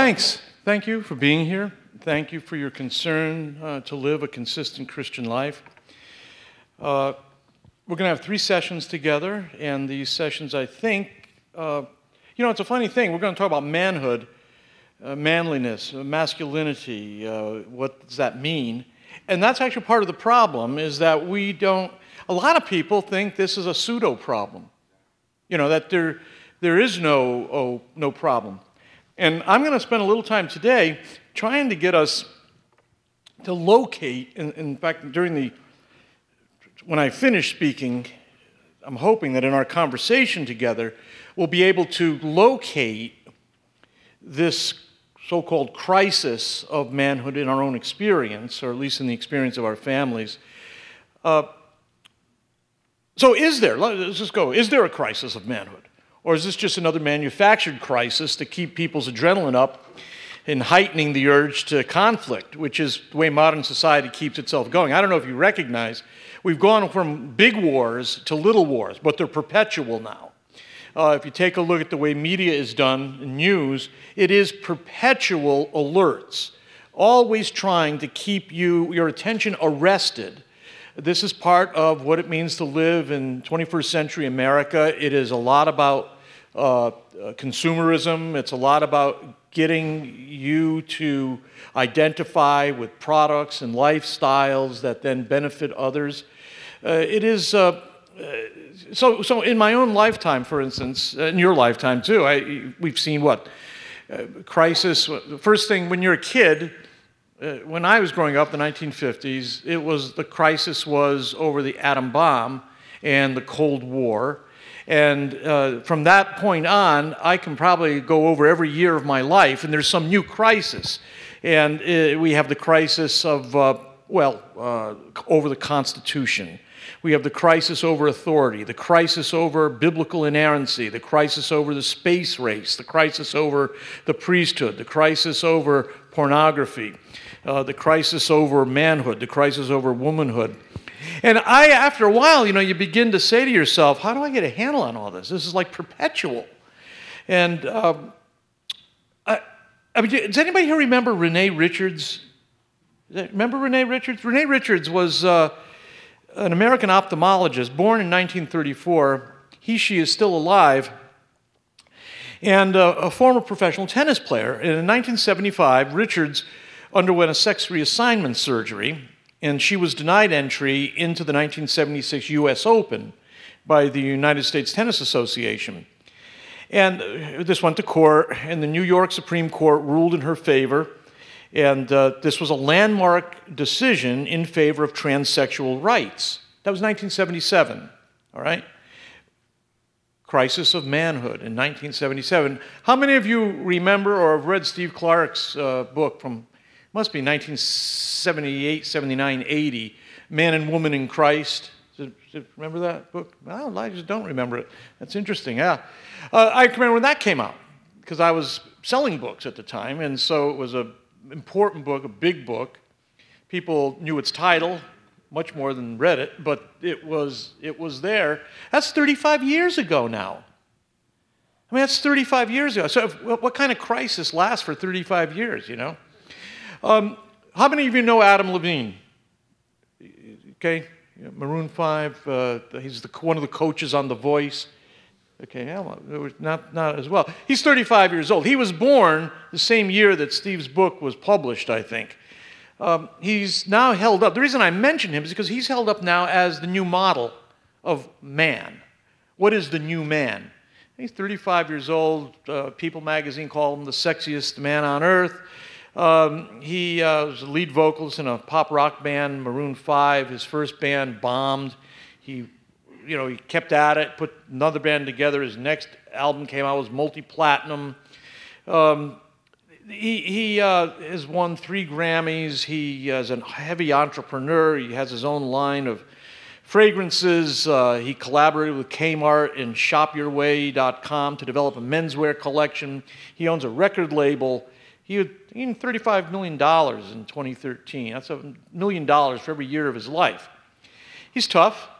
thanks. Thank you for being here. Thank you for your concern to live a consistent Christian life. We're going to have 3 sessions together, and these sessions, I think, it's a funny thing. We're going to talk about manhood, manliness, masculinity, what does that mean? And that's actually part of the problem, is that a lot of people think this is a pseudo-problem, that there is no problem. And I'm going to spend a little time today trying to get us to locate, in fact, when I finish speaking, I'm hoping that in our conversation together, we'll be able to locate this so-called crisis of manhood in our own experience, or at least in the experience of our families. So let's just go, is there a crisis of manhood? Or is this just another manufactured crisis to keep people's adrenaline up and heightening the urge to conflict, which is the way modern society keeps itself going? I don't know if you recognize, we've gone from big wars to little wars, but they're perpetual now. If you take a look at the way media is done, news, it is perpetual alerts, always trying to keep your attention arrested. This is part of what it means to live in 21st century America. It is a lot about consumerism. It's a lot about getting you to identify with products and lifestyles that then benefit others. It is so in my own lifetime, for instance, in your lifetime too, we've seen what? Crisis. First thing, when you're a kid, when I was growing up in the 1950s, the crisis was over the atom bomb and the Cold War. And from that point on, I can probably go over every year of my life, and there's some new crisis. And we have the crisis of, over the Constitution. We have the crisis over authority, the crisis over biblical inerrancy, the crisis over the space race, the crisis over the priesthood, the crisis over pornography, the crisis over manhood, the crisis over womanhood. And after a while, you begin to say to yourself, how do I get a handle on all this? This is like perpetual. And does anybody here remember Renee Richards? Remember Renee Richards? Renee Richards was an American ophthalmologist, born in 1934. She is still alive, and a former professional tennis player. And in 1975, Richards underwent a sex reassignment surgery, and she was denied entry into the 1976 U.S. Open by the United States Tennis Association. And this went to court, and the New York Supreme Court ruled in her favor, and this was a landmark decision in favor of transsexual rights. That was 1977, all right? Crisis of Manhood in 1977. How many of you remember or have read Steve Clark's book from, must be 1978, 79, 80, Man and Woman in Christ? Remember that book? Well, I just don't remember it. That's interesting, yeah. I remember when that came out, because I was selling books at the time, and so it was an important book, a big book. People knew its title, much more than read it, but it was there. That's 35 years ago now. I mean, that's 35 years ago. So what kind of crisis lasts for 35 years, How many of you know Adam Levine? Okay, Maroon 5, he's one of the coaches on The Voice. Okay, not as well. He's 35 years old. He was born the same year that Steve's book was published, I think. He's now held up. The reason I mention him is because he's held up now as the new model of man. What is the new man? He's 35 years old. People magazine called him the sexiest man on earth. He was a lead vocalist in a pop rock band, Maroon 5. His first band bombed. He kept at it, put another band together. His next album came out, was multi-platinum. He has won 3 Grammys. He is a heavy entrepreneur. He has his own line of fragrances. He collaborated with Kmart and ShopYourWay.com to develop a menswear collection. He owns a record label. He had $35 million in 2013. That's $1 million for every year of his life. He's tough.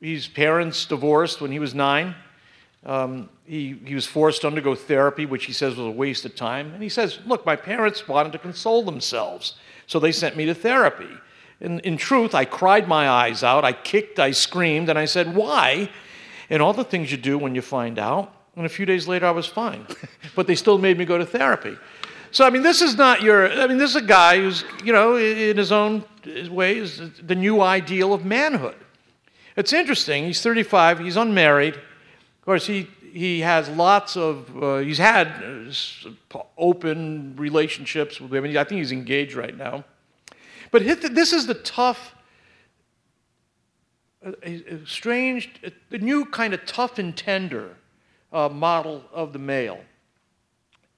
His parents divorced when he was 9. He was forced to undergo therapy, which he says was a waste of time. And he says, look, my parents wanted to console themselves, so they sent me to therapy. In truth, I cried my eyes out, I kicked, I screamed, and I said, why? And all the things you do when you find out. And a few days later, I was fine. But they still made me go to therapy. So, I mean, this is not this is a guy who's, in his own way, is the new ideal of manhood. It's interesting. He's 35. He's unmarried. Of course, he has lots of, he's had open relationships with women. I think he's engaged right now. But this is the tough, the new kind of tough and tender model of the male.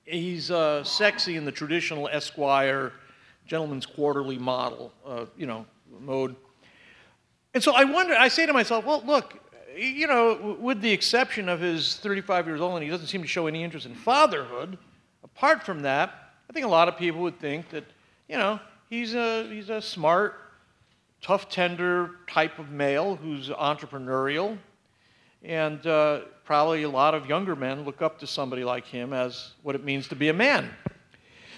He's sexy in the traditional Esquire, Gentleman's Quarterly model, mode. And so I say to myself, well, look, with the exception of his 35 years old, and he doesn't seem to show any interest in fatherhood, apart from that, I think a lot of people would think that, he's a smart, tough, tender type of male who's entrepreneurial, and probably a lot of younger men look up to somebody like him as what it means to be a man.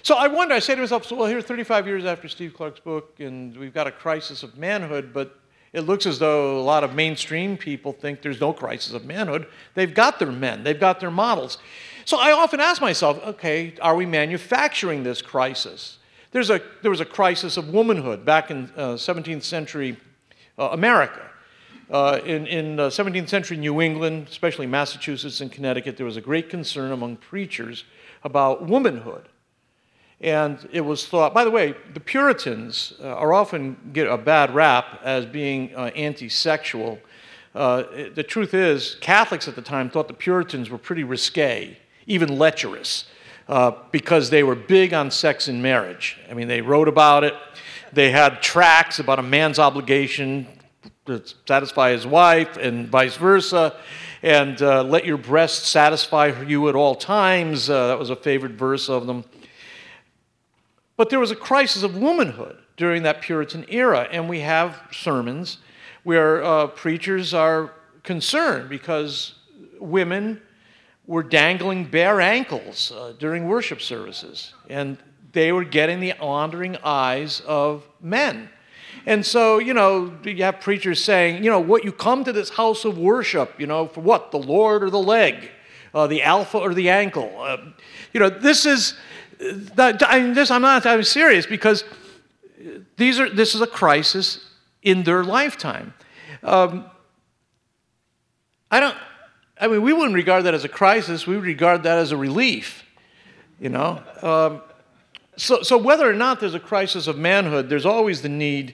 So I say to myself, well, here 35 years after Steve Clark's book, and we've got a crisis of manhood, but it looks as though a lot of mainstream people think there's no crisis of manhood. They've got their men. They've got their models. So I often ask myself, okay, are we manufacturing this crisis? There was a crisis of womanhood back in 17th century America. In 17th century New England, especially Massachusetts and Connecticut, there was a great concern among preachers about womanhood. And it was thought, by the way, the Puritans are often get a bad rap as being anti-sexual. The truth is, Catholics at the time thought the Puritans were pretty risque, even lecherous, because they were big on sex and marriage. I mean, they wrote about it. They had tracts about a man's obligation to satisfy his wife and vice versa, and let your breast satisfy you at all times. That was a favorite verse of them. But there was a crisis of womanhood during that Puritan era, and we have sermons where preachers are concerned because women were dangling bare ankles during worship services, and they were getting the wandering eyes of men. And so, you have preachers saying, what you come to this house of worship, for what? The Lord or the leg? The alpha or the ankle? This is... I'm serious, because this is a crisis in their lifetime. We wouldn't regard that as a crisis. We would regard that as a relief, So whether or not there's a crisis of manhood, there's always the need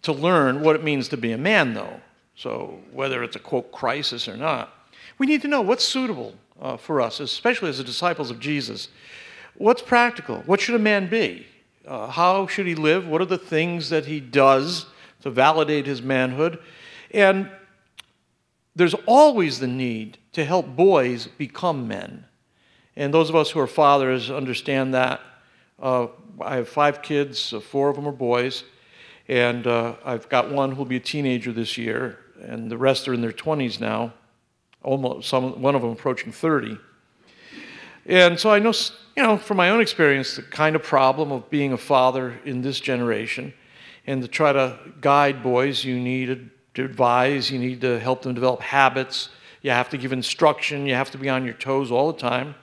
to learn what it means to be a man, though. So whether it's a, quote, crisis or not, we need to know what's suitable for us, especially as the disciples of Jesus. What's practical? What should a man be? How should he live? What are the things that he does to validate his manhood? And there's always the need to help boys become men. And those of us who are fathers understand that. I have 5 kids, 4 of them are boys, and I've got one who'll be a teenager this year, and the rest are in their 20s now, one of them approaching 30. And so I know, from my own experience, the kind of problem of being a father in this generation, and to try to guide boys, you need to advise, you need to help them develop habits, you have to give instruction, you have to be on your toes all the time,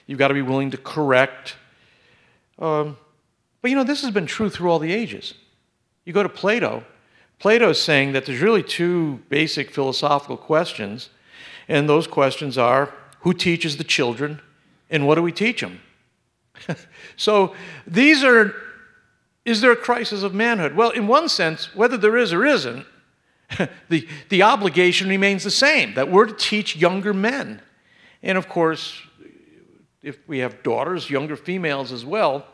you've got to be willing to correct. But this has been true through all the ages. You go to Plato, Plato's saying that there's really 2 basic philosophical questions, and those questions are, who teaches the children, and what do we teach them? So is there a crisis of manhood? Well, in one sense, whether there is or isn't, the obligation remains the same, that we're to teach younger men. And of course, if we have daughters, younger females as well.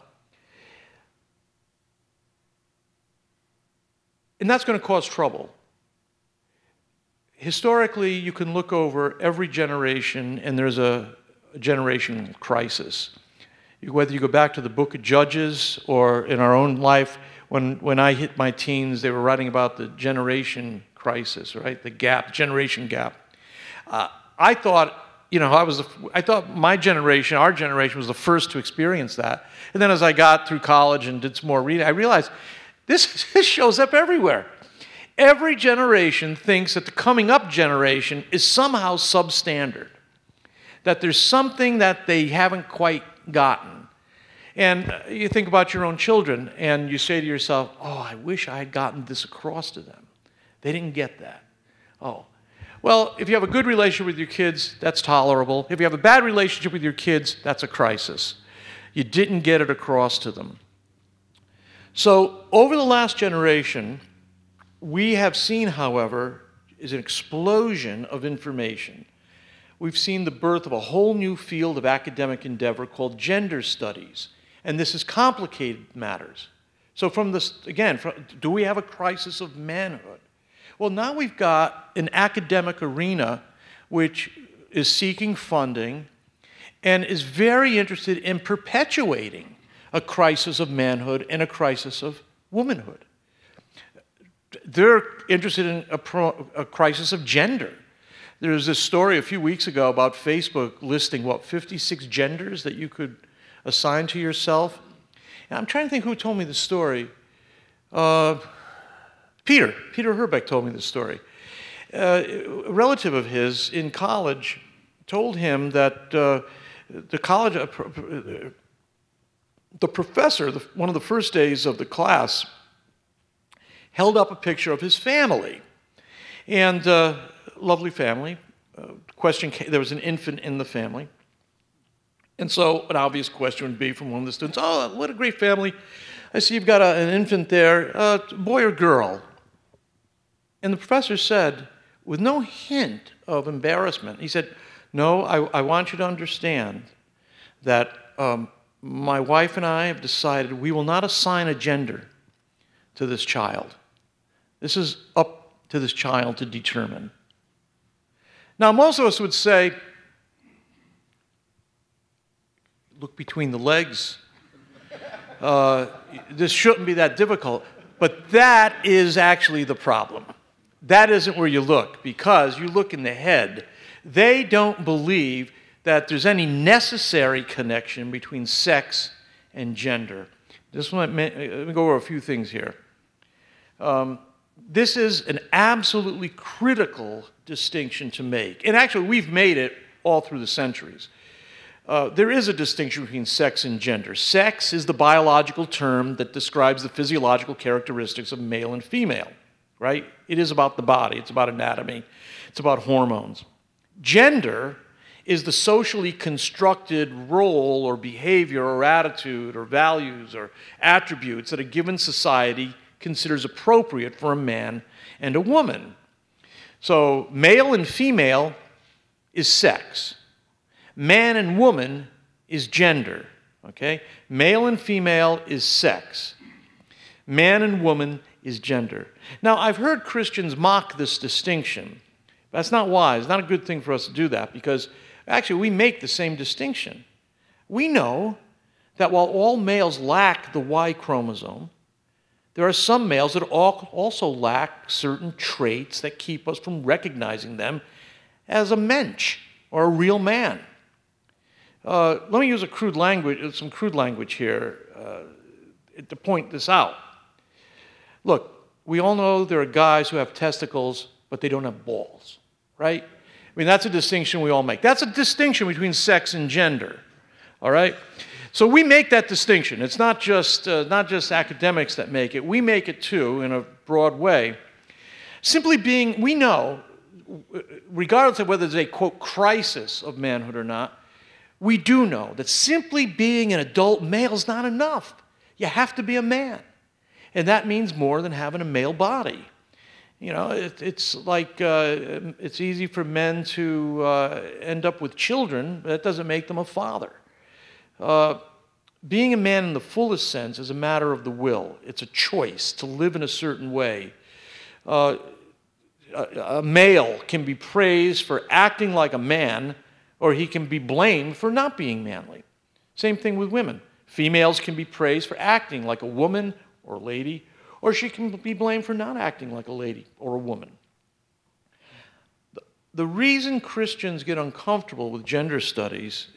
And that's going to cause trouble. Historically, you can look over every generation, and there's a generational crisis. Whether you go back to the book of Judges or in our own life, when I hit my teens, they were writing about the generation crisis, right? The gap, generation gap. I thought I thought my generation, our generation, was the first to experience that. And then as I got through college and did some more reading, I realized this shows up everywhere. Every generation thinks that the coming up generation is somehow substandard, that there's something that they haven't quite gotten. And you think about your own children, and you say to yourself, oh, I wish I had gotten this across to them. They didn't get that. Oh. Well, if you have a good relationship with your kids, that's tolerable. If you have a bad relationship with your kids, that's a crisis. You didn't get it across to them. So over the last generation, we have seen, however, is an explosion of information. We've seen the birth of a whole new field of academic endeavor called gender studies. And this is complicated matters. So from this, again, do we have a crisis of manhood? Well, now we've got an academic arena which is seeking funding and is very interested in perpetuating a crisis of manhood and a crisis of womanhood. They're interested in a crisis of gender. There was this story a few weeks ago about Facebook listing, 56 genders that you could assign to yourself. And I'm trying to think who told me the story. Peter Herbeck told me this story. A relative of his in college told him that the professor, one of the first days of the class, held up a picture of his family. And lovely family. There was an infant in the family. And so an obvious question would be from one of the students, oh, what a great family. I see you've got an infant there, boy or girl? And the professor said, with no hint of embarrassment, he said, no, I want you to understand that my wife and I have decided we will not assign a gender to this child. This is up to this child to determine. Now, most of us would say, look between the legs. This shouldn't be that difficult. But that is actually the problem. That isn't where you look, because you look in the head. They don't believe that there's any necessary connection between sex and gender. Let me go over a few things here. This is an absolutely critical distinction to make. And actually, we've made it all through the centuries. There is a distinction between sex and gender. Sex is the biological term that describes the physiological characteristics of male and female, right? It is about the body. It's about anatomy. It's about hormones. Gender is the socially constructed role or behavior or attitude or values or attributes that a given society considers appropriate for a man and a woman. So male and female is sex. Man and woman is gender, okay? Male and female is sex. Man and woman is gender. Now, I've heard Christians mock this distinction. That's not wise. It's not a good thing for us to do that, because actually we make the same distinction. We know that while all males lack the Y chromosome, there are some males that also lack certain traits that keep us from recognizing them as a mensch or a real man. Let me use some crude language here to point this out. Look, we all know there are guys who have testicles, but they don't have balls, right? I mean, that's a distinction we all make. That's a distinction between sex and gender, all right? So we make that distinction. It's not just academics that make it. We make it too in a broad way. Simply being, we know, regardless of whether there's a, quote, crisis of manhood or not, we do know that simply being an adult male is not enough. You have to be a man. And that means more than having a male body. You know, it's like it's easy for men to end up with children, but that doesn't make them a father. Being a man in the fullest sense is a matter of the will. It's a choice to live in a certain way. A male can be praised for acting like a man, or he can be blamed for not being manly. Same thing with women. Females can be praised for acting like a woman or a lady, or she can be blamed for not acting like a lady or a woman. the reason Christians get uncomfortable with gender studies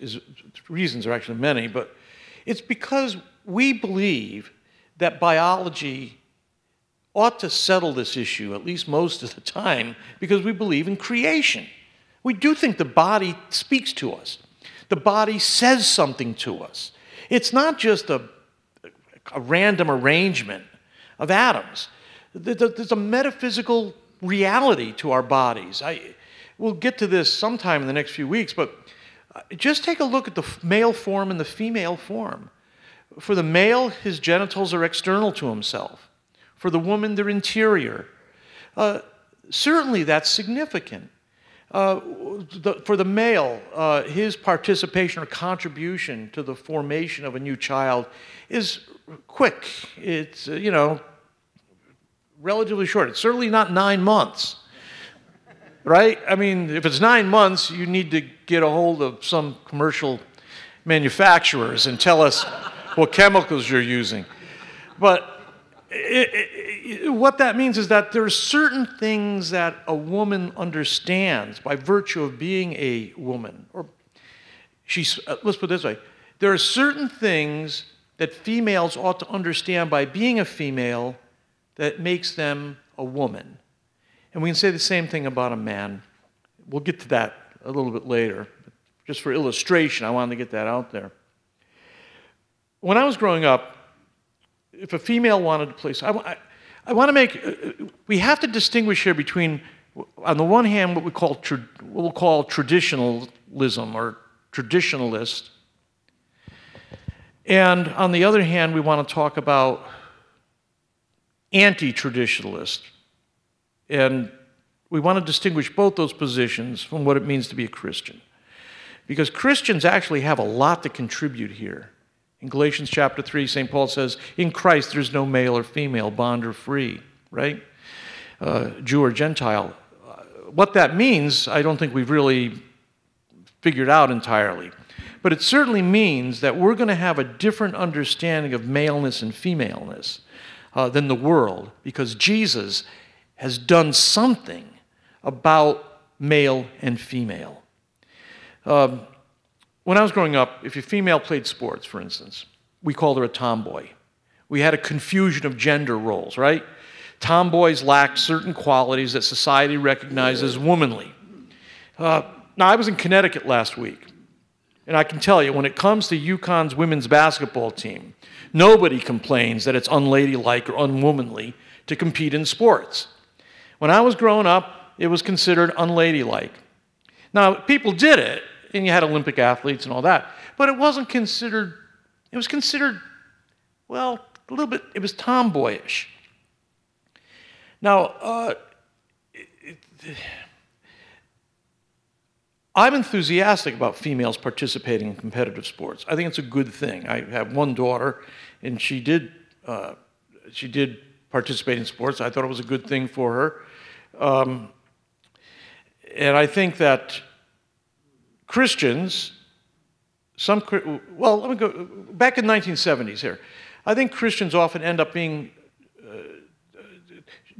reasons are actually many, but it's because we believe that biology ought to settle this issue, at least most of the time, because we believe in creation. We do think the body speaks to us. The body says something to us. It's not just a random arrangement of atoms. There's a metaphysical reality to our bodies. We'll get to this sometime in the next few weeks, but just take a look at the male form and the female form. For the male, his genitals are external to himself. For the woman, they're interior. Certainly that's significant. For the male, his participation or contribution to the formation of a new child is quick. It's, relatively short. It's certainly not 9 months, right? I mean, if it's 9 months, you need to get a hold of some commercial manufacturers and tell us what chemicals you're using. But what that means is that there are certain things that a woman understands by virtue of being a woman. Or let's put it this way. There are certain things that females ought to understand by being a female that makes them a woman. And we can say the same thing about a man. We'll get to that a little bit later. Just for illustration, I wanted to get that out there. When I was growing up, if a female wanted to play, I want to make, we have to distinguish here between, on the one hand, what we'll call traditionalism or traditionalist, and on the other hand, we want to talk about anti-traditionalist. And we want to distinguish both those positions from what it means to be a Christian. Because Christians actually have a lot to contribute here. In Galatians chapter 3, St. Paul says, in Christ there's no male or female, bond or free, right? Jew or Gentile. What that means, I don't think we've really figured out entirely. But it certainly means that we're going to have a different understanding of maleness and femaleness than the world, because Jesus has done something about male and female. When I was growing up, if a female played sports, for instance, we called her a tomboy. We had a confusion of gender roles, right? Tomboys lacked certain qualities that society recognized as womanly. Now, I was in Connecticut last week, and I can tell you, when it comes to UConn's women's basketball team, nobody complains that it's unladylike or unwomanly to compete in sports. When I was growing up, it was considered unladylike. Now, people did it, and you had Olympic athletes and all that, but it wasn't considered, it was considered, well, a little bit, it was tomboyish. Now, I'm enthusiastic about females participating in competitive sports. I think it's a good thing. I have one daughter, and she did participate in sports. I thought it was a good thing for her. And I think that Christians, well, let me go back in the 1970s here. I think Christians often end up being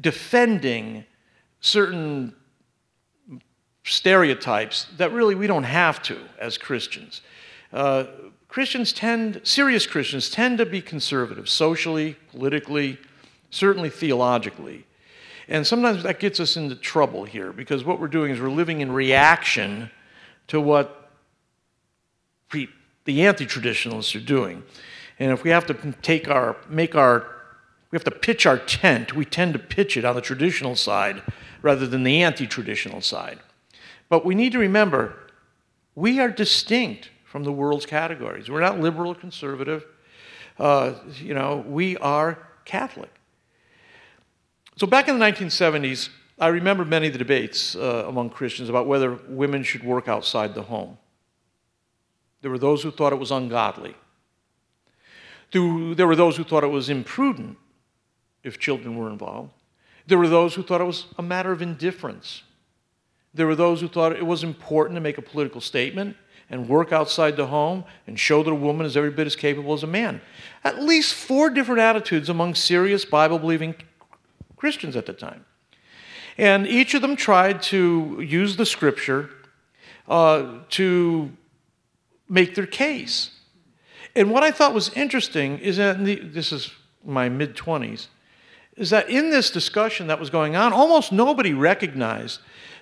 defending certain stereotypes that really we don't have to as Christians. Serious Christians tend to be conservative, socially, politically, certainly theologically. And sometimes that gets us into trouble here, because what we're doing is we're living in reaction to what the anti-traditionalists are doing. And if we have to we have to pitch our tent, we tend to pitch it on the traditional side rather than the anti-traditional side. But we need to remember, we are distinct from the world's categories. We're not liberal or conservative. We are Catholic. So back in the 1970s, I remember many of the debates among Christians about whether women should work outside the home. There were those who thought it was ungodly. There were those who thought it was imprudent if children were involved. There were those who thought it was a matter of indifference. There were those who thought it was important to make a political statement and work outside the home and show that a woman is every bit as capable as a man. At least 4 different attitudes among serious Bible-believing Christians at the time. And each of them tried to use the scripture to make their case. And what I thought was interesting is that, this is my mid-20s, is that in this discussion that was going on, almost nobody recognized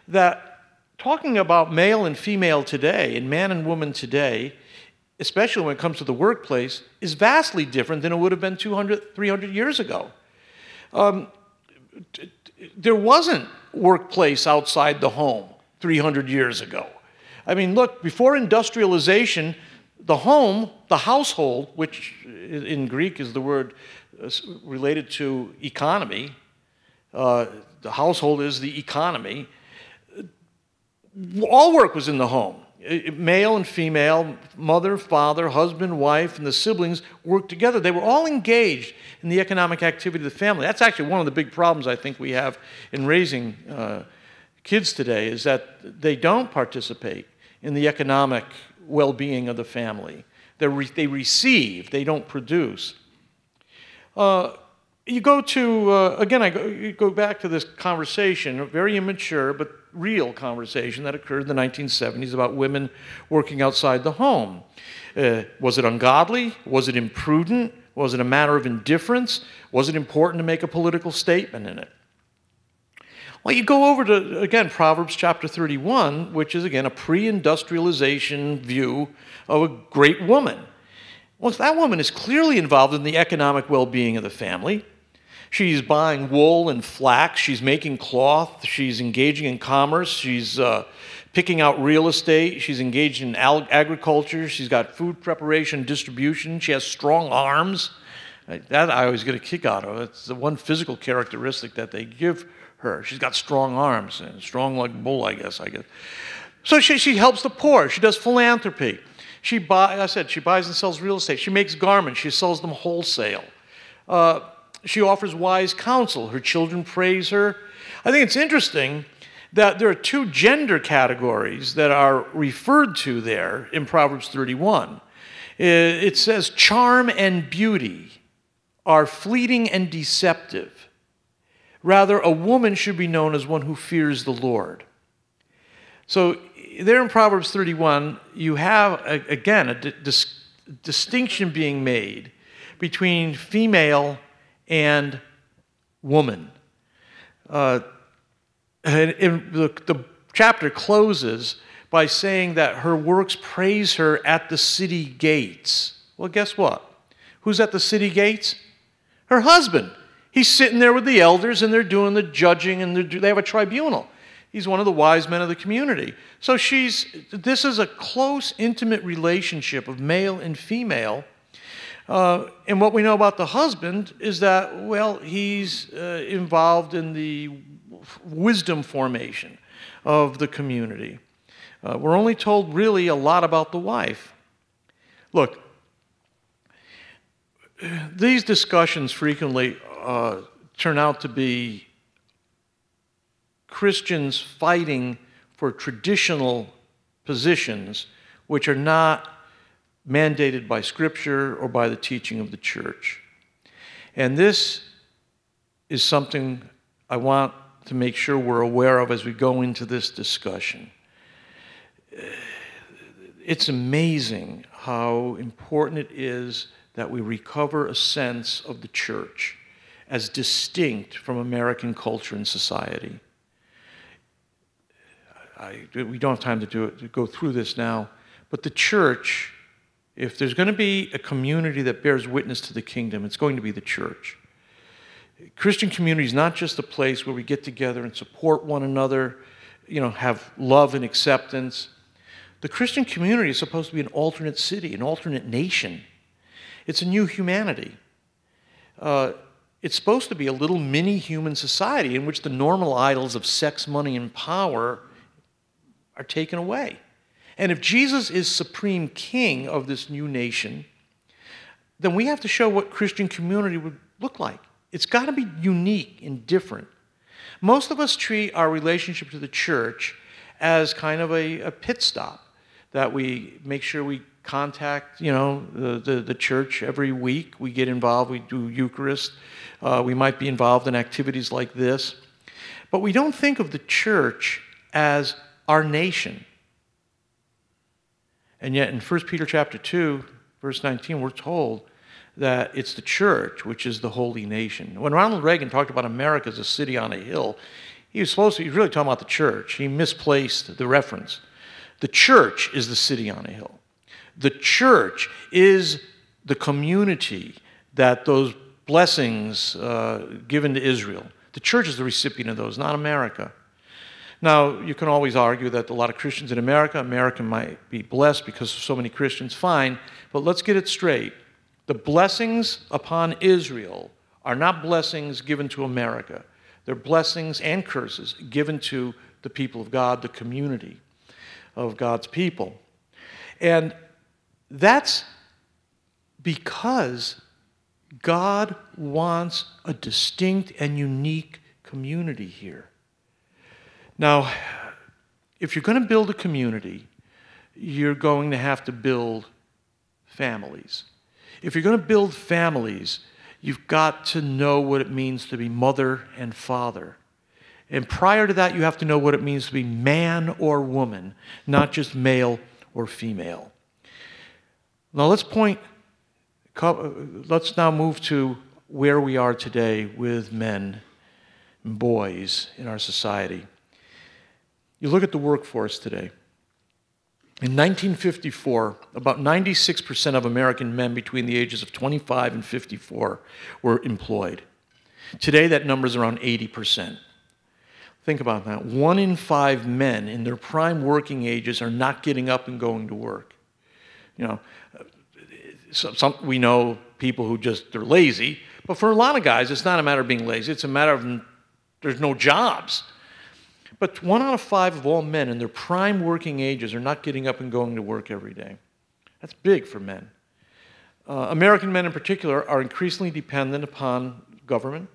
that talking about male and female today, and man and woman today, especially when it comes to the workplace, is vastly different than it would have been 200, 300 years ago. There wasn't workplace outside the home 300 years ago. I mean, look, before industrialization, the home, the household, which in Greek is the word related to economy, the household is the economy, all work was in the home. Male and female, mother, father, husband, wife, and the siblings worked together. They were all engaged in the economic activity of the family. That's actually one of the big problems I think we have in raising kids today, is that they don't participate in the economic well-being of the family. They receive, they don't produce. You go to, you go back to this conversation, a very immature but real conversation that occurred in the 1970s about women working outside the home. Was it ungodly? Was it imprudent? Was it a matter of indifference? Was it important to make a political statement in it? Well, you go over to, again, Proverbs chapter 31, which is, again, a pre-industrialization view of a great woman. Well, that woman is clearly involved in the economic well-being of the family. She's buying wool and flax. She's making cloth. She's engaging in commerce. She's picking out real estate. She's engaged in agriculture. She's got food preparation, distribution. She has strong arms. That I always get a kick out of. It's the one physical characteristic that they give her. She's got strong arms, and strong like a bull, I guess. So she helps the poor. She does philanthropy. She buys and sells real estate. She makes garments. She sells them wholesale. She offers wise counsel. Her children praise her. I think it's interesting that there are two gender categories that are referred to there in Proverbs 31. It says, charm and beauty are fleeting and deceptive. Rather, a woman should be known as one who fears the Lord. So there in Proverbs 31, you have, again, a distinction being made between female and woman. And the chapter closes by saying that her works praise her at the city gates. Well, guess what? Who's at the city gates? Her husband. He's sitting there with the elders, and they're doing the judging, and they have a tribunal. He's one of the wise men of the community. So this is a close, intimate relationship of male and female. And what we know about the husband is that, well, he's involved in the wisdom formation of the community. We're only told really a lot about the wife. Look, these discussions frequently turn out to be Christians fighting for traditional positions which are not mandated by Scripture or by the teaching of the church. And this is something I want to make sure we're aware of as we go into this discussion. It's amazing how important it is that we recover a sense of the church as distinct from American culture and society. We don't have time to go through this now, but the church, if there's going to be a community that bears witness to the kingdom, it's going to be the church. Christian community is not just a place where we get together and support one another, have love and acceptance. The Christian community is supposed to be an alternate city, an alternate nation. It's a new humanity. It's supposed to be a little mini human society in which the normal idols of sex, money, and power are taken away. And if Jesus is supreme king of this new nation, then we have to show what Christian community would look like. It's got to be unique and different. Most of us treat our relationship to the church as kind of a pit stop, that we make sure we contact, the church every week. We get involved, we do Eucharist. We might be involved in activities like this. But we don't think of the church as our nation. And yet in 1 Peter chapter 2, verse 19, we're told that it's the church which is the holy nation. When Ronald Reagan talked about America as a city on a hill, he was really talking about the church. He misplaced the reference. The church is the city on a hill. The church is the community that those blessings given to Israel. The church is the recipient of those, not America. Now, you can always argue that a lot of Christians in America might be blessed because of so many Christians, fine, but let's get it straight. The blessings upon Israel are not blessings given to America. They're blessings and curses given to the people of God, the community of God's people. And that's because God wants a distinct and unique community here. Now, if you're going to build a community, you're going to have to build families. If you're going to build families, you've got to know what it means to be mother and father. And prior to that, you have to know what it means to be man or woman, not just male or female. Now, let's now move to where we are today with men and boys in our society. You look at the workforce today. In 1954, about 96% of American men between the ages of 25 and 54 were employed. Today, that number is around 80%. Think about that. 1 in 5 men in their prime working ages are not getting up and going to work. You know, we know people who they're lazy, but for a lot of guys, it's not a matter of being lazy. It's a matter of there's no jobs. But 1 out of 5 of all men in their prime working ages are not getting up and going to work every day. That's big for men. American men in particular are increasingly dependent upon government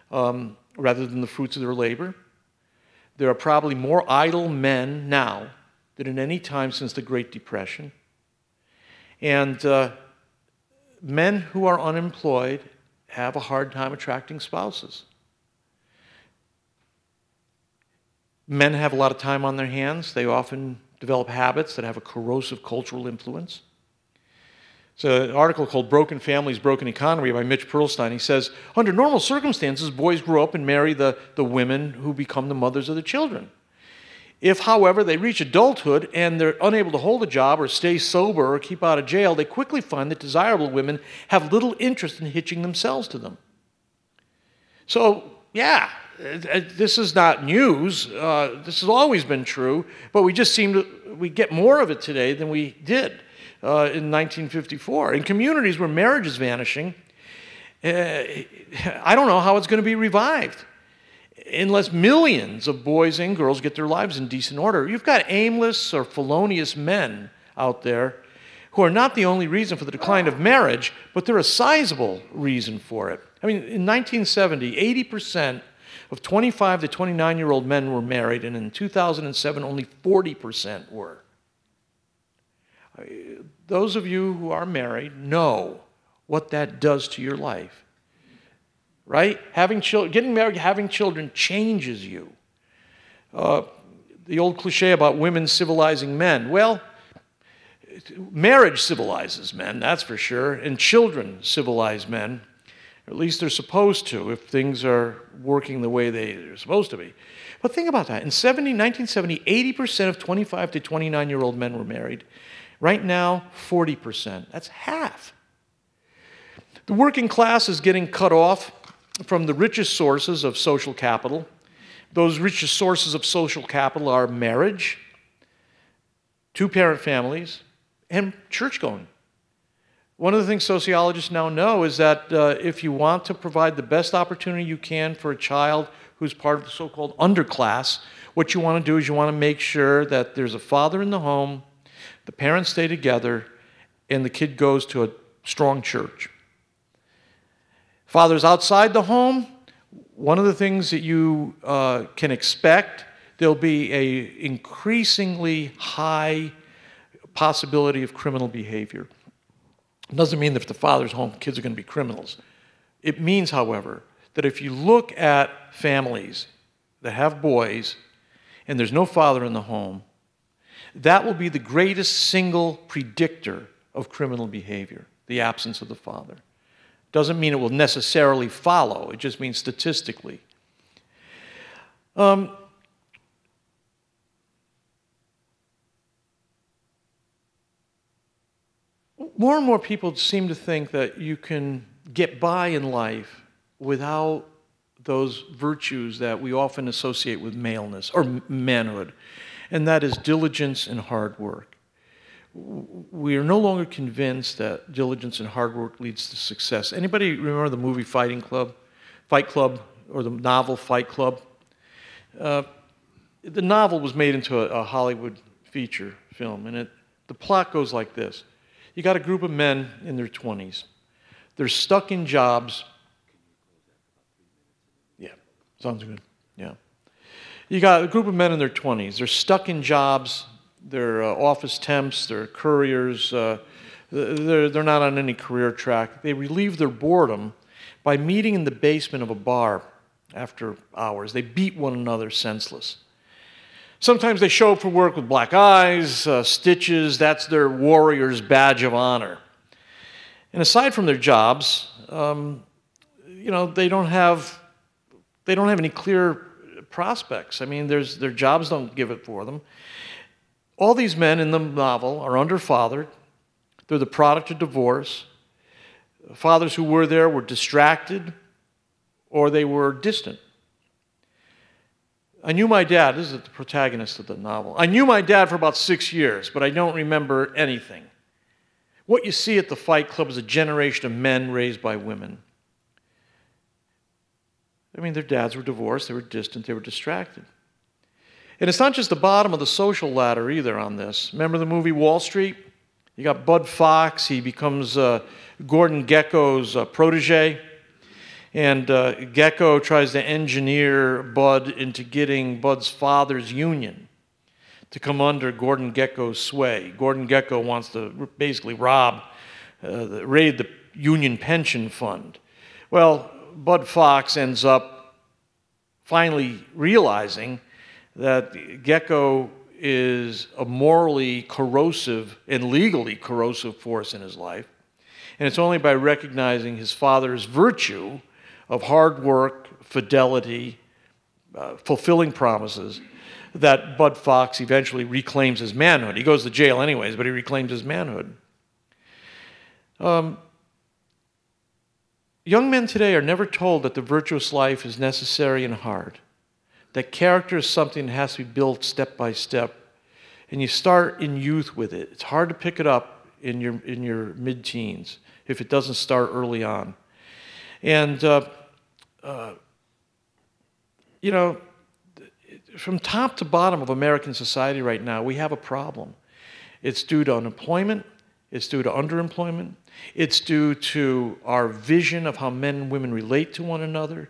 rather than the fruits of their labor. There are probably more idle men now than at any time since the Great Depression. And men who are unemployed have a hard time attracting spouses. Men have a lot of time on their hands. They often develop habits that have a corrosive cultural influence. It's an article called Broken Families, Broken Economy by Mitch Perlstein. He says, under normal circumstances, boys grow up and marry the women who become the mothers of the children. If, however, they reach adulthood and they're unable to hold a job or stay sober or keep out of jail, they quickly find that desirable women have little interest in hitching themselves to them. So, yeah, this is not news. This has always been true, but we just we get more of it today than we did in 1954. In communities where marriage is vanishing, I don't know how it's going to be revived unless millions of boys and girls get their lives in decent order. You've got aimless or felonious men out there who are not the only reason for the decline of marriage, but they're a sizable reason for it. I mean, in 1970, 80% of 25 to 29-year-old men were married, and in 2007, only 40% were. Those of you who are married know what that does to your life, right? Getting married, having children changes you. The old cliche about women civilizing men. Well, marriage civilizes men, that's for sure, and children civilize men. Or at least they're supposed to, if things are working the way they're supposed to be. But think about that. In 1970, 80% of 25 to 29-year-old men were married. Right now, 40%. That's half. The working class is getting cut off from the richest sources of social capital. Those richest sources of social capital are marriage, two-parent families, and church-going. One of the things sociologists now know is that if you want to provide the best opportunity you can for a child who's part of the so-called underclass, what you want to do is you want to make sure that there's a father in the home, the parents stay together, and the kid goes to a strong church. Fathers outside the home, one of the things that you can expect, there'll be an increasingly high possibility of criminal behavior. It doesn't mean that if the father's home, kids are going to be criminals. It means, however, that if you look at families that have boys and there's no father in the home, that will be the greatest single predictor of criminal behavior, the absence of the father. Doesn't mean it will necessarily follow. It just means statistically. More and more people seem to think that you can get by in life without those virtues that we often associate with maleness or manhood, and that is diligence and hard work. We are no longer convinced that diligence and hard work leads to success. Anybody remember the movie Fight Club, or the novel Fight Club? The novel was made into a Hollywood feature film, and the plot goes like this. You got a group of men in their 20s. They're stuck in jobs. Yeah, sounds good. Yeah. You got a group of men in their 20s. They're stuck in jobs. They're office temps. They're couriers. They're not on any career track. They relieve their boredom by meeting in the basement of a bar after hours. They beat one another senseless. Sometimes they show up for work with black eyes, stitches. That's their warrior's badge of honor. And aside from their jobs, they don't have any clear prospects. I mean, their jobs don't give it for them. All these men in the novel are underfathered. They're the product of divorce. Fathers who were there were distracted, or they were distant. I knew my dad. This is the protagonist of the novel. I knew my dad for about 6 years, but I don't remember anything. What you see at the Fight Club is a generation of men raised by women. I mean, their dads were divorced, they were distant, they were distracted. And it's not just the bottom of the social ladder either on this. Remember the movie Wall Street? You got Bud Fox, he becomes Gordon Gekko's protege. And Gekko tries to engineer Bud into getting Bud's father's union to come under Gordon Gekko's sway. Gordon Gekko wants to basically raid the union pension fund. Well, Bud Fox ends up finally realizing that Gekko is a morally corrosive and legally corrosive force in his life. And it's only by recognizing his father's virtue of hard work, fidelity, fulfilling promises, that Bud Fox eventually reclaims his manhood. He goes to jail anyways, but he reclaims his manhood. Young men today are never told that the virtuous life is necessary and hard, that character is something that has to be built step by step, and you start in youth with it. It's hard to pick it up in your mid-teens if it doesn't start early on. And, from top to bottom of American society right now, we have a problem. It's due to unemployment. It's due to underemployment. It's due to our vision of how men and women relate to one another.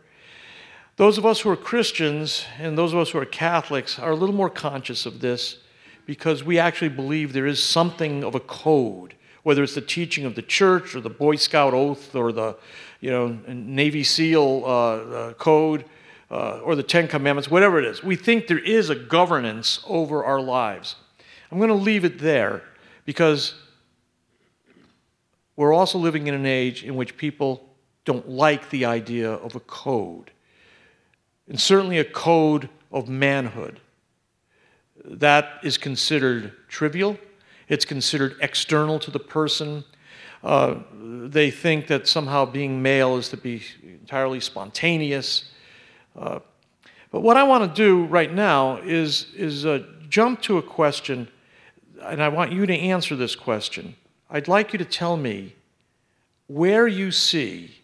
Those of us who are Christians and those of us who are Catholics are a little more conscious of this because we actually believe there is something of a code, whether it's the teaching of the church or the Boy Scout oath or the Navy SEAL code or the Ten Commandments, whatever it is. We think there is a governance over our lives. I'm going to leave it there because we're also living in an age in which people don't like the idea of a code, and certainly a code of manhood. That is considered trivial. It's considered external to the person. They think that somehow being male is to be entirely spontaneous. But what I want to do right now is jump to a question, and I want you to answer this question. I'd like you to tell me where you see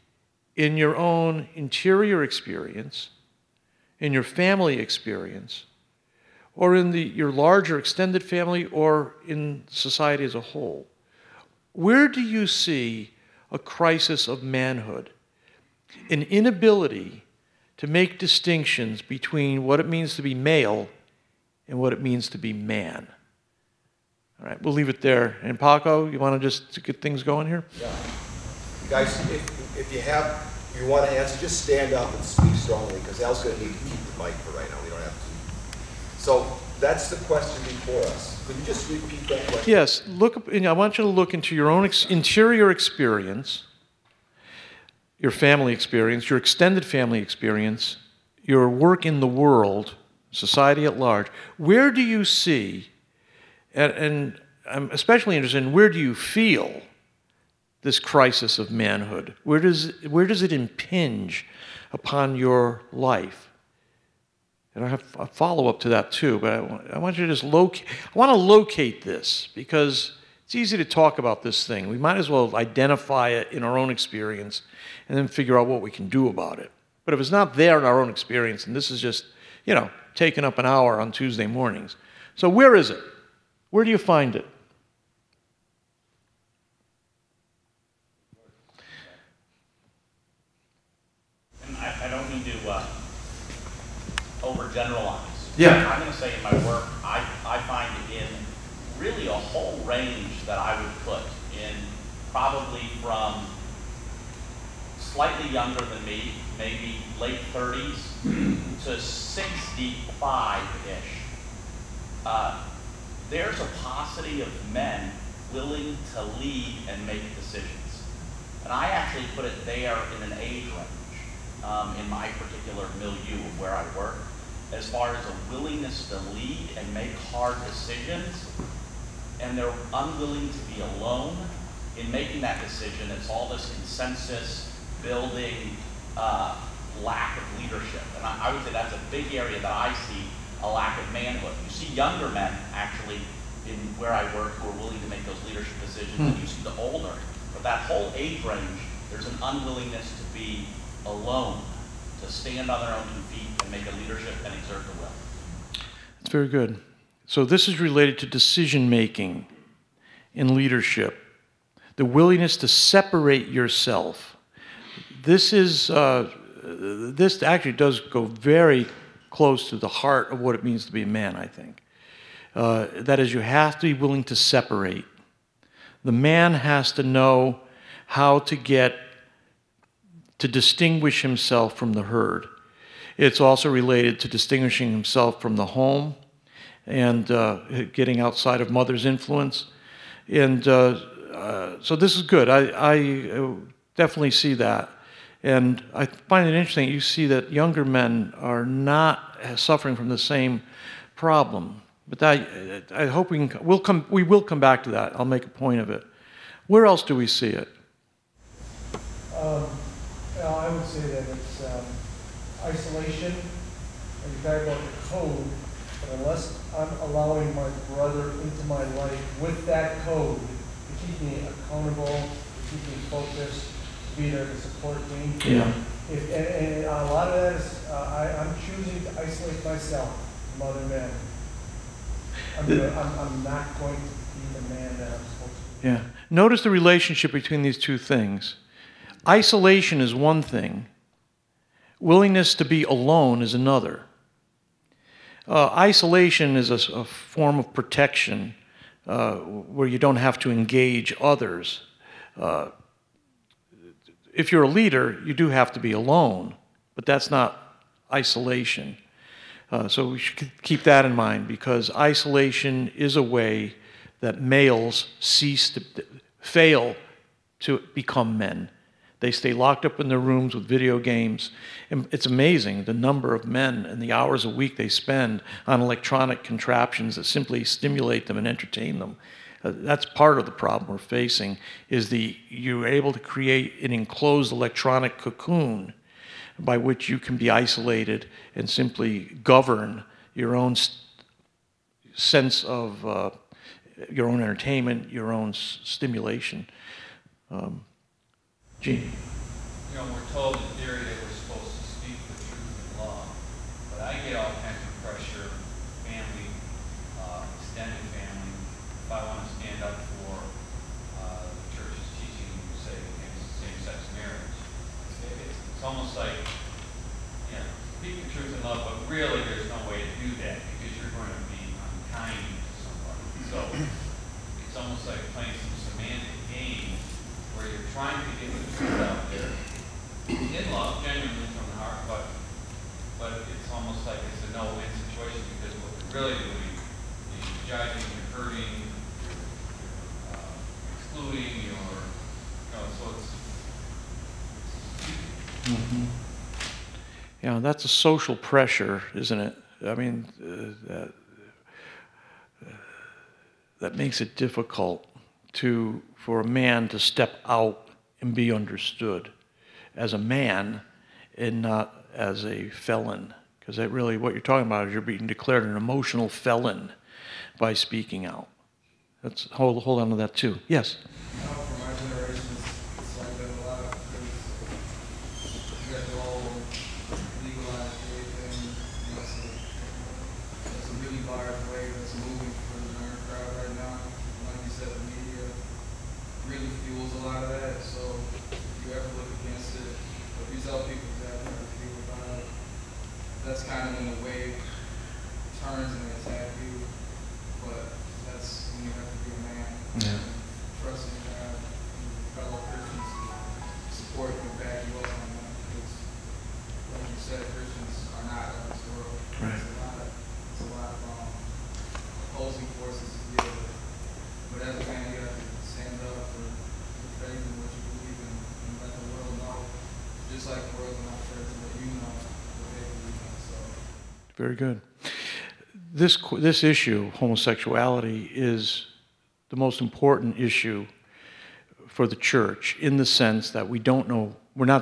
in your own interior experience, in your family experience, or in your larger extended family, or in society as a whole, where do you see a crisis of manhood, an inability to make distinctions between what it means to be male and what it means to be man? All right, we'll leave it there. And Paco, you want to just get things going here? Yeah. You guys, if you want to answer, just stand up and speak strongly, because Al's going to need to keep the mic for right now. So that's the question before us. Could you just repeat that question? Yes, look. I want you to look into your own interior experience, your family experience, your extended family experience, your work in the world, society at large. Where do you see, and I'm especially interested in where do you feel this crisis of manhood? Where does it impinge upon your life? And I have a follow-up to that too, but I want you to just locate. I want to locate this because it's easy to talk about this thing. We might as well identify it in our own experience and then figure out what we can do about it. But if it's not there in our own experience, and this is just, taking up an hour on Tuesday mornings. So where is it? Where do you find it? And I don't mean to overgeneralize. Yeah. I'm going to say in my work, I find it in really a whole range that I would put in probably from slightly younger than me, maybe late 30s, to 65-ish. There's a paucity of men willing to lead and make decisions. And I actually put it there in an age range in my particular milieu of where I work, as far as a willingness to lead and make hard decisions, and they're unwilling to be alone in making that decision. It's all this consensus building lack of leadership. And I would say that's a big area that I see a lack of manhood. You see younger men actually in where I work who are willing to make those leadership decisions, and you see the older. But that whole age range, there's an unwillingness to be alone, to stand on their own 2 feet and make a leadership and exert the will. That's very good. So this is related to decision-making in leadership, the willingness to separate yourself. This actually does go very close to the heart of what it means to be a man, I think. That is, you have to be willing to separate. The man has to know how to distinguish himself from the herd. It's also related to distinguishing himself from the home and getting outside of mother's influence. And so this is good. I definitely see that. And I find it interesting you see that younger men are not suffering from the same problem. But I hope we will come back to that. I'll make a point of it. Where else do we see it? Well, I would say that it's isolation, and you talk about the code, but unless I'm allowing my brother into my life with that code to keep me accountable, to keep me focused, to be there to support me. Yeah. And a lot of that is I'm choosing to isolate myself from other men. I'm not going to be the man that I'm supposed to be. Yeah. Notice the relationship between these two things. Isolation is one thing. Willingness to be alone is another. Isolation is a form of protection where you don't have to engage others. If you're a leader, you do have to be alone, but that's not isolation. So we should keep that in mind, because isolation is a way that males fail to become men. They stay locked up in their rooms with video games. And it's amazing the number of men and the hours a week they spend on electronic contraptions that simply stimulate them and entertain them. That's part of the problem we're facing, is you're able to create an enclosed electronic cocoon by which you can be isolated and simply govern your own sense of your own entertainment, your own stimulation. Gene? We're told in theory that we're supposed to speak the truth in love, but I get all kinds of pressure, family, extended family, if I want to stand up for the church's teaching, say, against same-sex marriage. It's almost like, speak the truth in love, but really there's no way to do that because you're going to be unkind to somebody. So it's almost like playing some semantic game where you're trying to get the truth out there in love, genuinely from the heart, but it's almost like it's a no-win situation, because what the really you're judging, you're hurting, you're excluding, so it's Yeah, that's a social pressure, isn't it? I mean, that makes it difficult for a man to step out and be understood as a man and not as a felon. Because that really, what you're talking about is you're being declared an emotional felon by speaking out. Let's hold on to that too. Yes? For my generation, it's like that a lot because you got the whole legalized gay thing. That's a really large wave that's moving for the younger crowd right now. Like you said, the media really fuels a lot of that. So if you ever look against it, if you tell people that how to feel about it, that's kind of when the wave turns and they attack you. But that's when you have to be a man. Yeah. Trusting God, fellow Christians to support you and back you up on that. Because, like you said, Christians are not of this world. Right. It's a lot of opposing forces to deal with. But as a man, you have to stand up for your faith and what you believe in and let the world know. Just like the world not fair to let you know what they believe in. So. Very good. This issue, homosexuality, is the most important issue for the church in the sense that we don't know how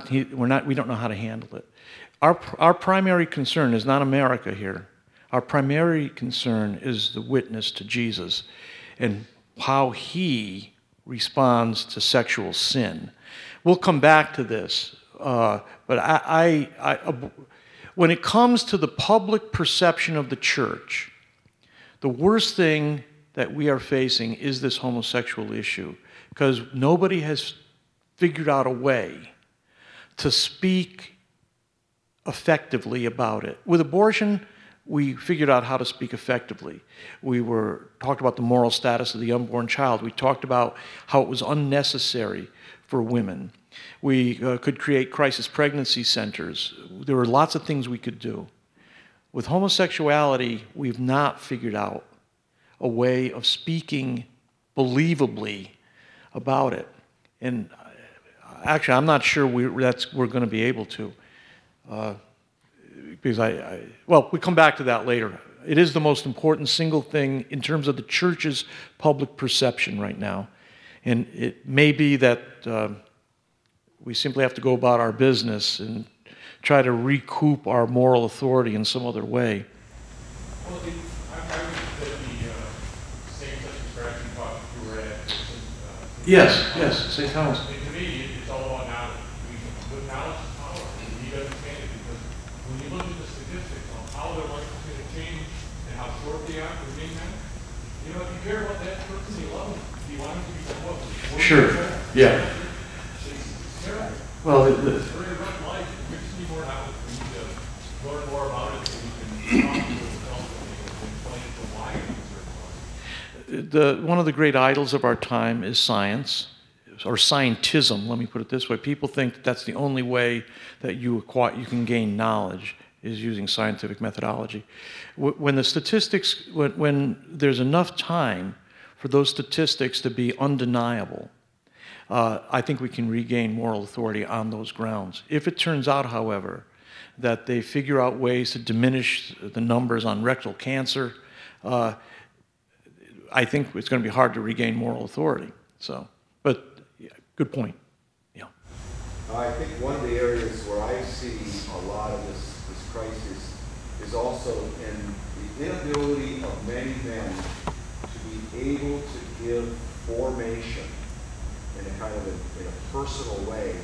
to handle it. Our primary concern is not America here. Our primary concern is the witness to Jesus and how he responds to sexual sin. We'll come back to this, but when it comes to the public perception of the church, the worst thing that we are facing is this homosexual issue, because nobody has figured out a way to speak effectively about it. With abortion, we figured out how to speak effectively. We talked about the moral status of the unborn child. We talked about how it was unnecessary for women. We could create crisis pregnancy centers. There were lots of things we could do. With homosexuality, we've not figured out a way of speaking believably about it. And actually, I'm not sure we're going to be able to. Because well, we come back to that later. It is the most important single thing in terms of the church's public perception right now. And it may be that we simply have to go about our business and try to recoup our moral authority in some other way. Well, I would say the same-sex attraction talk you were at. Yes, St. Thomas. And to me, it's all about knowledge. With knowledge is power. And you need to understand it because when you look at the statistics on how their life is going to change and how short they are for being men, if you care about that person you love, do you want him to become what? Sure. Yeah. Well, it's very rough life. We just need more knowledge. We need to learn more about it so we can talk to ourselves and explain to why we certain ways. One of the great idols of our time is science, or scientism, let me put it this way. People think that that's the only way that you can gain knowledge, is using scientific methodology. When the statistics, when there's enough time for those statistics to be undeniable, I think we can regain moral authority on those grounds. If it turns out, however, that they figure out ways to diminish the numbers on rectal cancer, I think it's going to be hard to regain moral authority. So, but yeah, good point. Yeah. I think one of the areas where I see a lot of this crisis is also in the inability of many men to be able to give formation in a kind of in a personal way,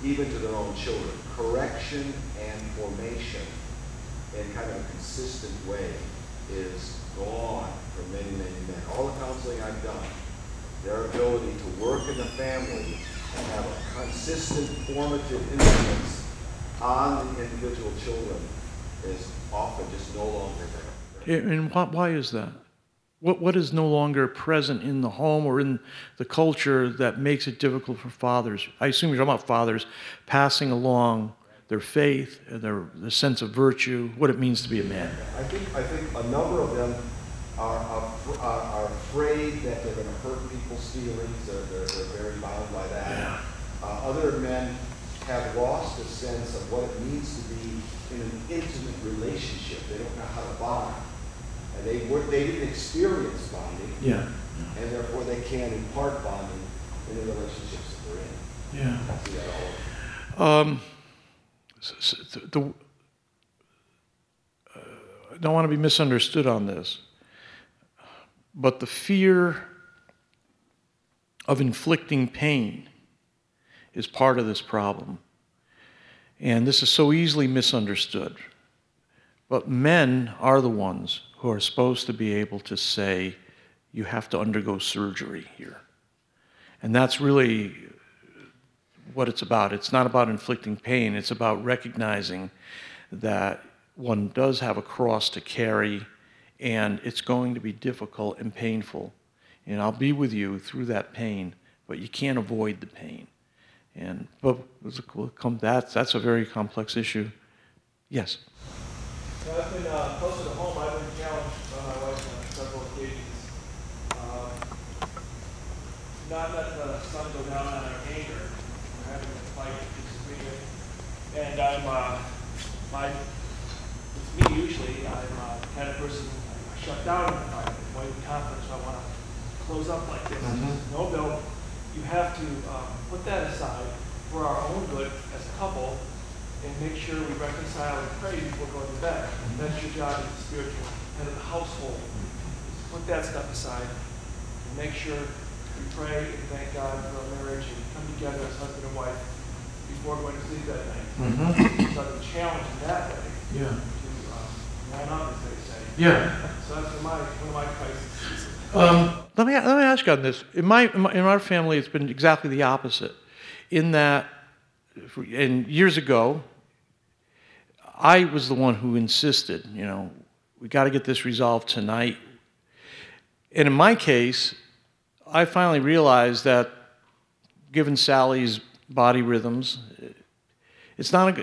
even to their own children. Correction and formation in kind of a consistent way is gone for many, many men. All the counseling I've done, their ability to work in the family and have a consistent formative influence on the individual children is often just no longer there. And why is that? What is no longer present in the home or in the culture that makes it difficult for fathers? I assume you're talking about fathers passing along their faith, and their sense of virtue, what it means to be a man? I think a number of them are afraid that they're going to hurt people's feelings. They're very bound by that. Yeah. Other men have lost a sense of what it means to be in an intimate relationship. They don't know how to bond, and they didn't experience bonding. Yeah. And therefore they can't impart bonding in the relationships that they're in. Yeah. I see that all over. I don't want to be misunderstood on this, but the fear of inflicting pain is part of this problem. And this is so easily misunderstood. But men are the ones who are supposed to be able to say, you have to undergo surgery here. And that's really what it's about. It's not about inflicting pain. It's about recognizing that one does have a cross to carry, and it's going to be difficult and painful. And I'll be with you through that pain, but you can't avoid the pain. But that's a very complex issue. Yes? So I've been closer to home. I've been challenged by my wife on several occasions. Not let the sun go down on our anger. We're having a fight, disagreement. And with me usually, I'm the kind of person, I shut down in the fight. I'm white in confidence, so I want to close up like this. No, Bill, you have to put that aside for our own good as a couple and make sure we reconcile and pray before going to bed. That's your job as the spiritual head of the household. Put that stuff aside and make sure we pray and thank God for our marriage and come together as husband and wife before going to sleep that night. So I've been challenged in that way to man up, as they say. Yeah. So that's one of my crises. Let me ask you on this. In our family, it's been exactly the opposite. In that, years ago, I was the one who insisted, we got to get this resolved tonight. And in my case, I finally realized that, given Sally's body rhythms, it's not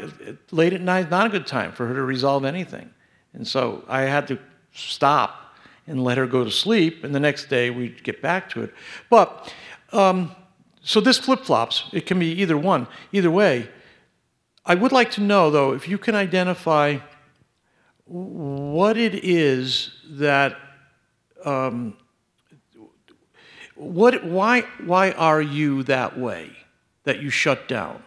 late at night, not a good time for her to resolve anything. And so I had to stop and let her go to sleep, and the next day we'd get back to it. But, so this flip-flops. It can be either one, either way. I would like to know, though, if you can identify what it is that, why are you that way, that you shut down?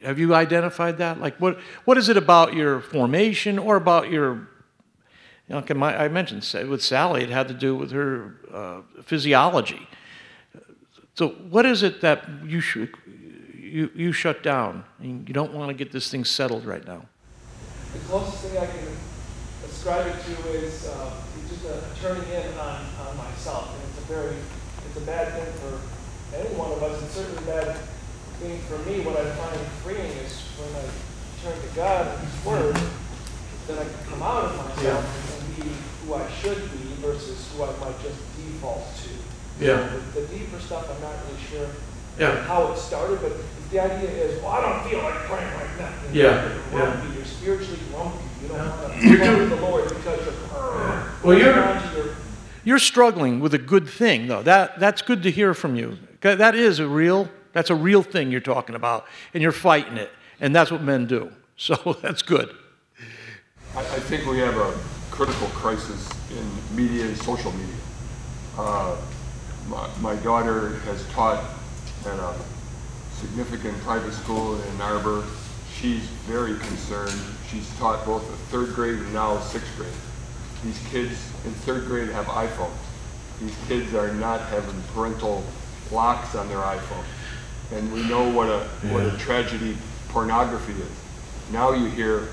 Have you identified that? Like, what is it about your formation or about your, I mentioned with Sally, it had to do with her physiology. So what is it that you shut down? I mean, you don't want to get this thing settled right now. The closest thing I can ascribe it to is just a turning in on myself. And it's a bad thing for any one of us. It's certainly a bad thing for me. What I find freeing is when I turn to God and His Word, that I can come out of myself and be who I should be versus who I might just default to. Yeah. The deeper stuff, I'm not really sure how it started, but the idea is, well, I don't feel like praying right now. You're grumpy, you're spiritually grumpy. You don't want to pray with the Lord because you're struggling with a good thing, though. That's good to hear from you. That's a real thing you're talking about, and you're fighting it, and that's what men do. So that's good. I think we have a critical crisis in media and social media. My daughter has taught at a significant private school in Ann Arbor. She's very concerned. She's taught both the 3rd grade and now 6th grade. These kids in 3rd grade have iPhones. These kids are not having parental locks on their iPhone. And we know what a tragedy pornography is. Now you hear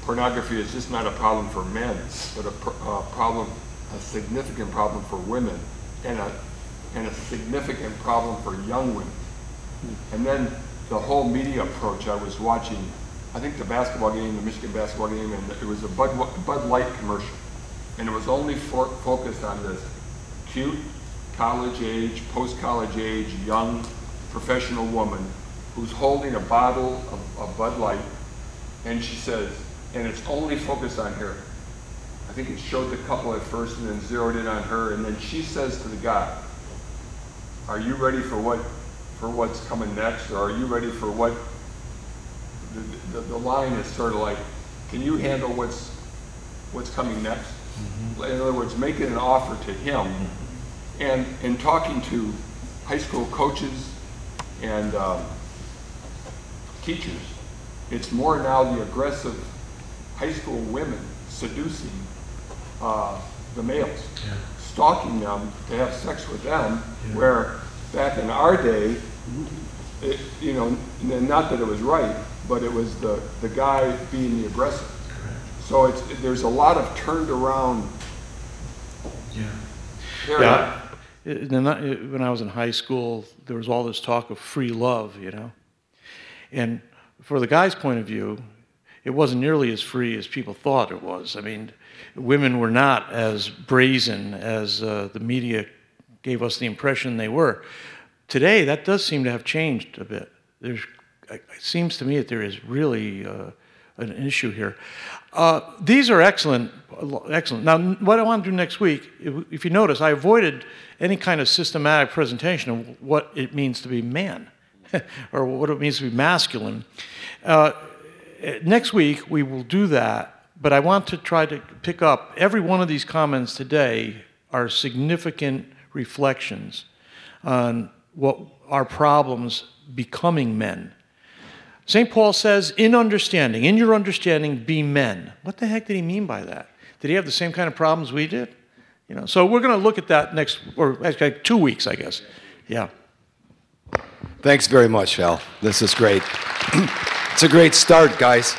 pornography is just not a problem for men, but a significant problem for women, and a significant problem for young women. And then the whole media approach. I was watching, I think the basketball game, the Michigan basketball game, and it was a Bud Light commercial. And it was only focused on this cute, college age, post-college age, young professional woman who's holding a bottle of Bud Light And she says, and it's only focused on her. I think it showed the couple at first and then zeroed in on her, and then she says to the guy, are you ready for what's coming next, or are you ready for what, the line is sort of like, can you handle what's coming next? Mm-hmm. In other words, making an offer to him. Mm-hmm. And in talking to high school coaches and teachers, it's more now the aggressive high school women seducing the males, yeah, stalking them to have sex with them, yeah, where back in our day, it, you know, not that it was right, but it was the guy being the aggressor. Correct. So there's a lot of turned around. Yeah. Yeah. When I was in high school, there was all this talk of free love, you know. And for the guy's point of view, it wasn't nearly as free as people thought it was. I mean, women were not as brazen as the media gave us the impression they were. Today, that does seem to have changed a bit. It seems to me that there is really an issue here. These are excellent. Now, what I want to do next week, if you notice, I avoided any kind of systematic presentation of what it means to be man, or what it means to be masculine. Next week, we will do that, but I want to try to pick up every one of these comments today are significant reflections on what our problems becoming men. St. Paul says, in your understanding, be men. What the heck did he mean by that? Did he have the same kind of problems we did? You know, so we're going to look at that next, or actually 2 weeks, I guess. Yeah. Thanks very much, Al. This is great. It's a great start, guys.